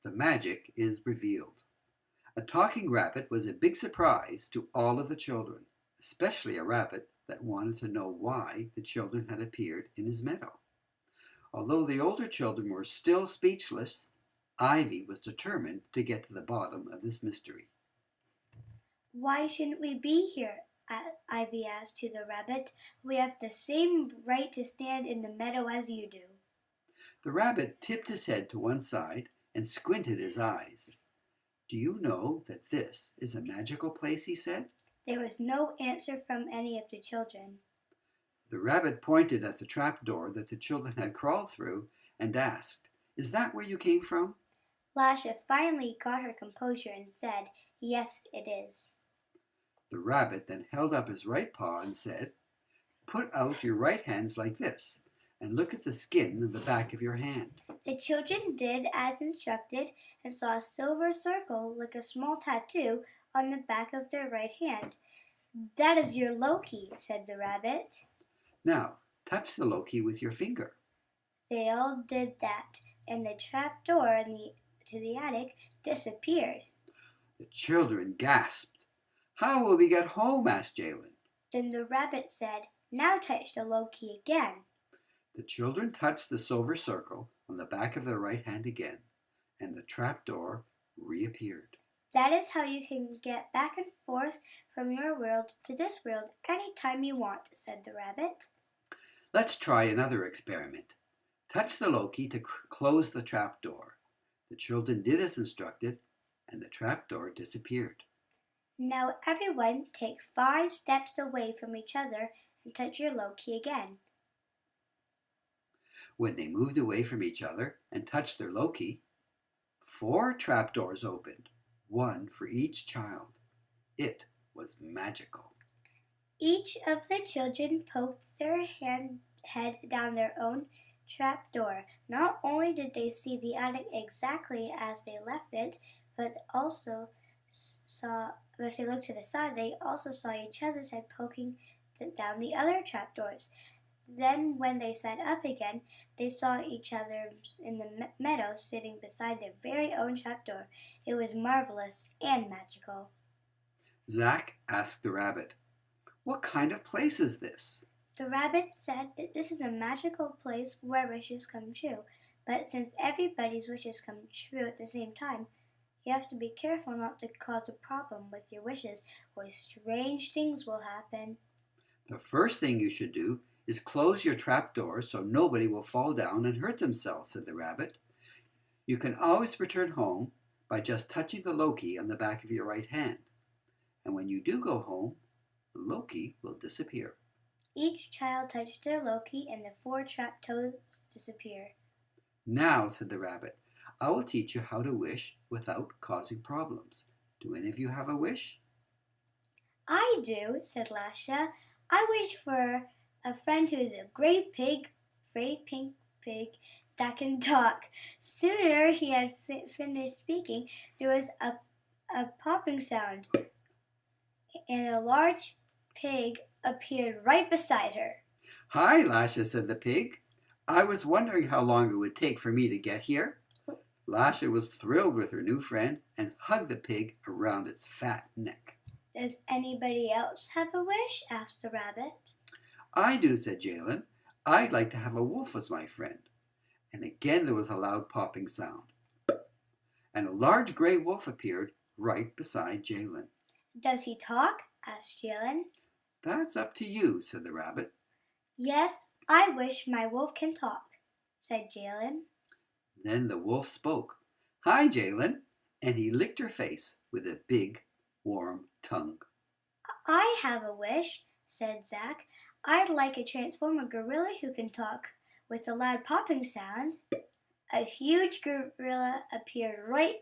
The magic is revealed. A talking rabbit was a big surprise to all of the children, especially a rabbit that wanted to know why the children had appeared in his meadow. Although the older children were still speechless, Ivy was determined to get to the bottom of this mystery. Why shouldn't we be here? Ivy asked to the rabbit. We have the same right to stand in the meadow as you do. The rabbit tipped his head to one side and squinted his eyes. Do you know that this is a magical place? He said. There was no answer from any of the children. The rabbit pointed at the trap door that the children had crawled through and asked, Is that where you came from? Lasha finally got her composure and said, Yes, it is. The rabbit then held up his right paw and said, Put out your right hands like this and look at the skin of the back of your hand. The children did as instructed and saw a silver circle like a small tattoo on the back of their right hand. That is your Loki, said the rabbit. Now, touch the Loki with your finger. They all did that, and the trap door to the attic disappeared. The children gasped. How will we get home? Asked Jalen. Then the rabbit said, Now touch the Loki again. The children touched the silver circle on the back of their right hand again, and the trap door reappeared. That is how you can get back and forth from your world to this world any time you want, said the rabbit. Let's try another experiment. Touch the Loki to close the trap door. The children did as instructed, and the trap door disappeared. Now everyone take 5 steps away from each other and touch your Loki again. When they moved away from each other and touched their Loki, 4 trapdoors opened, one for each child. It was magical. Each of the children poked their head down their own trap door. Not only did they see the attic exactly as they left it, but if they looked to the side, they also saw each other's head poking down the other trapdoors. Then, when they sat up again, they saw each other in the meadow sitting beside their very own trapdoor. It was marvelous and magical. Zack asked the rabbit, What kind of place is this? The rabbit said that this is a magical place where wishes come true. But since everybody's wishes come true at the same time, you have to be careful not to cause a problem with your wishes, or strange things will happen. The first thing you should do is close your trap door so nobody will fall down and hurt themselves, said the rabbit. You can always return home by just touching the Loki on the back of your right hand. And when you do go home, the Loki will disappear. Each child touched their Loki and the 4 trap toes disappeared. Now, said the rabbit, I will teach you how to wish without causing problems. Do any of you have a wish? I do, said Lasha. I wish for a friend who is a great pink pig that can talk. Sooner he had finished speaking, there was a popping sound, and a large pig appeared right beside her. Hi, Lasha, said the pig. I was wondering how long it would take for me to get here. Lasha was thrilled with her new friend and hugged the pig around its fat neck. Does anybody else have a wish? Asked the rabbit. I do, said Jalen. I'd like to have a wolf as my friend. And again there was a loud popping sound. And a large gray wolf appeared right beside Jalen. Does he talk? Asked Jalen. That's up to you, said the rabbit. Yes, I wish my wolf can talk, said Jalen. Then the wolf spoke. Hi, Jalen. And he licked her face with a big, warm tongue. I have a wish, said Zack. I'd like a transformer gorilla who can talk. With a loud popping sound, a huge gorilla appeared right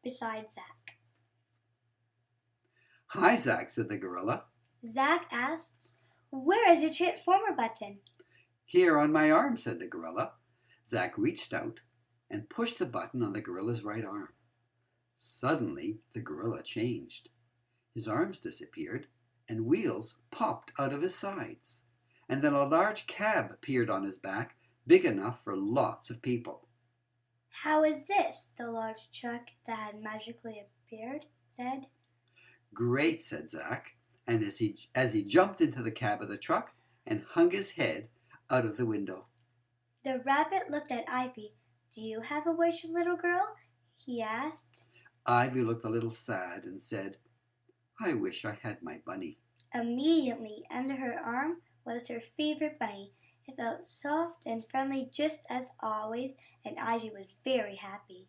beside Zack. Hi, Zack, said the gorilla. Zack asked, Where is your transformer button? Here on my arm, said the gorilla. Zack reached out and pushed the button on the gorilla's right arm. Suddenly, the gorilla changed. His arms disappeared, and wheels popped out of his sides. And then a large cab appeared on his back, big enough for lots of people. How is this? The large truck that had magically appeared said. Great, said Zack, and as he jumped into the cab of the truck and hung his head out of the window. The rabbit looked at Ivy. Do you have a wish, little girl? He asked. Ivy looked a little sad and said, I wish I had my bunny. Immediately under her arm was her favorite bunny. It felt soft and friendly just as always, and Ivy was very happy.